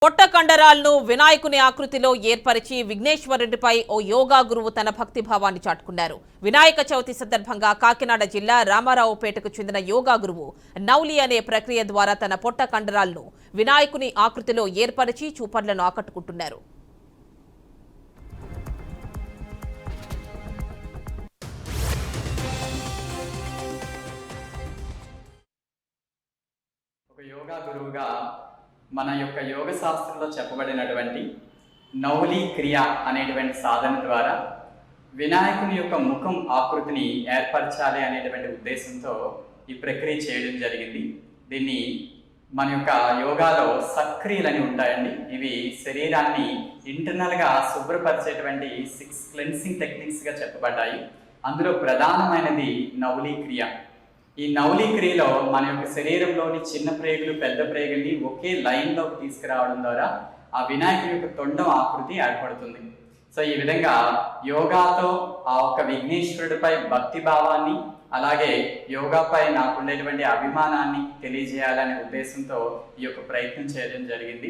పొట్ట కండరాలను వినాయకుని ఆకృతిలో ఏర్పరిచి విఘ్నేశ్వరుడిపై ఓ యోగా గురువు తన భక్తిభావాన్ని చాటుకున్నారు. వినాయక చవితి సందర్భంగా కాకినాడ జిల్లా రామారావుపేటకు చెందిన యోగా గురువు నౌలి అనే ప్రక్రియ ద్వారా తన పొట్ట కండరాలను వినాయకుని ఆకృతిలో ఏర్పరిచి చూపర్లను ఆకట్టుకుంటున్నారు. యోగా గురువుగా మన యొక్క యోగ శాస్త్రంలో చెప్పబడినటువంటి నౌలి క్రియ అనేటువంటి సాధన ద్వారా వినాయకుని యొక్క ముఖం ఆకృతిని ఏర్పరచాలి అనేటువంటి ఉద్దేశంతో ఈ ప్రక్రియ చేయడం జరిగింది. దీన్ని మన యొక్క యోగాలో సక్రియలని ఉంటాయండి. ఇవి శరీరాన్ని ఇంటర్నల్గా శుభ్రపరిచేటువంటి 6 క్లెన్సింగ్ టెక్నిక్స్గా చెప్పబడ్డాయి. అందులో ప్రధానమైనది నౌలి క్రియ. ఈ నౌలి క్రియలో మన యొక్క శరీరంలోని చిన్న ప్రేగులు పెద్ద ప్రేగుల్ని ఒకే లైన్లోకి తీసుకురావడం ద్వారా ఆ వినాయకుడి యొక్క తొండం ఆకృతి ఏర్పడుతుంది. సో ఈ విధంగా యోగాతో ఆ ఒక్క విఘ్నేశ్వరుడిపై భక్తి భావాన్ని అలాగే యోగాపై నాకుండేటువంటి అభిమానాన్ని తెలియజేయాలనే ఉద్దేశంతో ఈ యొక్క ప్రయత్నం చేయడం జరిగింది.